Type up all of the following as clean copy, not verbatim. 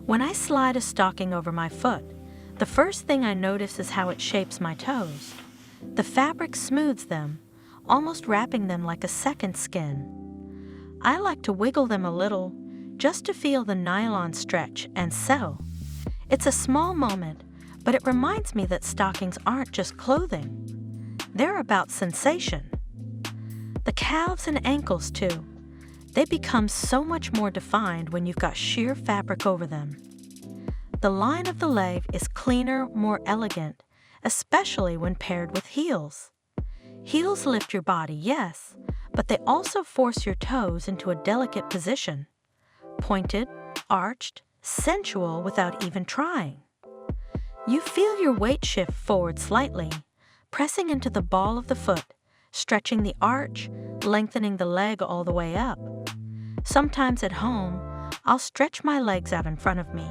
When I slide a stocking over my foot, the first thing I notice is how it shapes my toes. The fabric smooths them, almost wrapping them like a second skin. I like to wiggle them a little, just to feel the nylon stretch and settle. It's a small moment, but it reminds me that stockings aren't just clothing. They're about sensation. The calves and ankles, too. They become so much more defined when you've got sheer fabric over them. The line of the leg is cleaner, more elegant, especially when paired with heels. Heels lift your body, yes, but they also force your toes into a delicate position. Pointed, arched, sensual without even trying. You feel your weight shift forward slightly, pressing into the ball of the foot, stretching the arch, lengthening the leg all the way up. Sometimes at home, I'll stretch my legs out in front of me,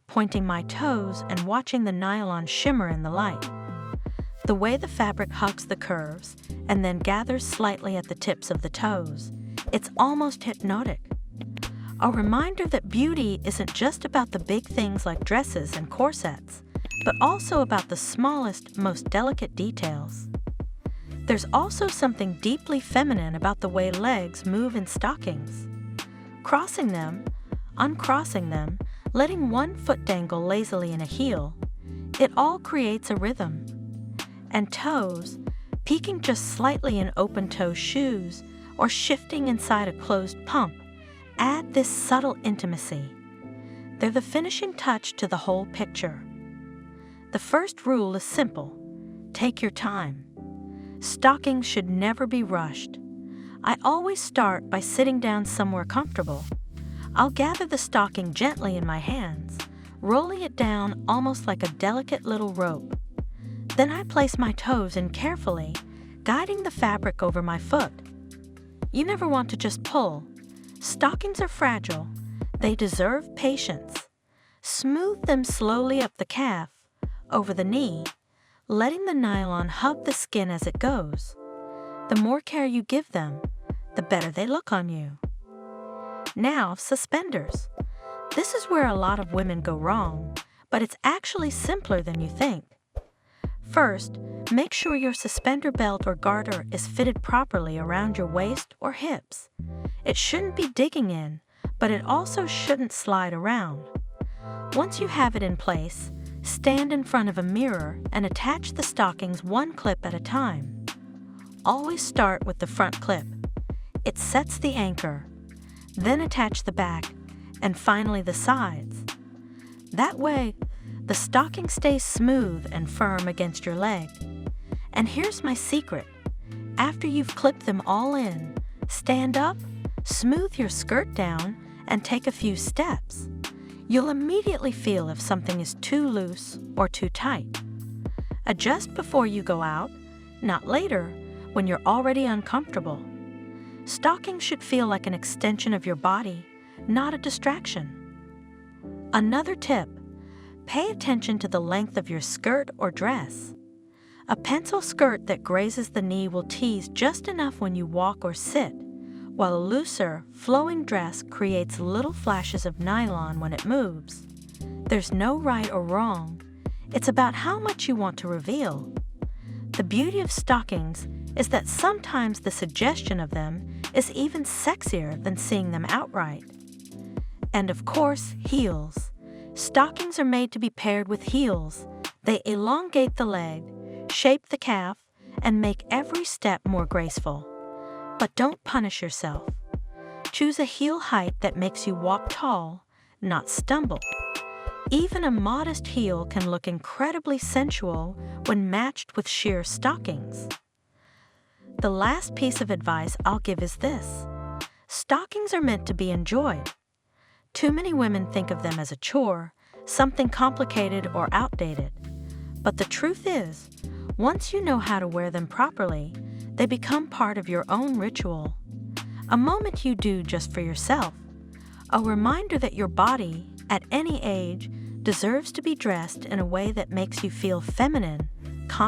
pointing my toes and watching the nylon shimmer in the light. The way the fabric hugs the curves and then gathers slightly at the tips of the toes, it's almost hypnotic. A reminder that beauty isn't just about the big things like dresses and corsets, but also about the smallest, most delicate details. There's also something deeply feminine about the way legs move in stockings. Crossing them, uncrossing them, letting one foot dangle lazily in a heel, it all creates a rhythm. And toes, peeking just slightly in open-toe shoes or shifting inside a closed pump, add this subtle intimacy. They're the finishing touch to the whole picture. The first rule is simple: take your time. Stockings should never be rushed. I always start by sitting down somewhere comfortable. I'll gather the stocking gently in my hands, rolling it down almost like a delicate little rope. Then I place my toes in carefully, guiding the fabric over my foot. You never want to just pull. Stockings are fragile. They deserve patience. Smooth them slowly up the calf, over the knee, letting the nylon hug the skin as it goes. The more care you give them, the better they look on you. Now, suspenders. This is where a lot of women go wrong, but it's actually simpler than you think. First, make sure your suspender belt or garter is fitted properly around your waist or hips. It shouldn't be digging in, but it also shouldn't slide around. Once you have it in place, stand in front of a mirror and attach the stockings one clip at a time. Always start with the front clip. It sets the anchor. Then attach the back, and finally the sides. That way, the stocking stays smooth and firm against your leg. And here's my secret. After you've clipped them all in, stand up, smooth your skirt down, and take a few steps. You'll immediately feel if something is too loose or too tight. Adjust before you go out, not later, when you're already uncomfortable. Stockings should feel like an extension of your body, not a distraction. Another tip: pay attention to the length of your skirt or dress. A pencil skirt that grazes the knee will tease just enough when you walk or sit, while a looser, flowing dress creates little flashes of nylon when it moves. There's no right or wrong. It's about how much you want to reveal. The beauty of stockings is that sometimes the suggestion of them is even sexier than seeing them outright. And of course, heels. Stockings are made to be paired with heels. They elongate the leg, shape the calf, and make every step more graceful. But don't punish yourself. Choose a heel height that makes you walk tall, not stumble. Even a modest heel can look incredibly sensual when matched with sheer stockings. The last piece of advice I'll give is this: stockings are meant to be enjoyed. Too many women think of them as a chore, something complicated or outdated. But the truth is, once you know how to wear them properly, they become part of your own ritual. A moment you do just for yourself. A reminder that your body, at any age, deserves to be dressed in a way that makes you feel feminine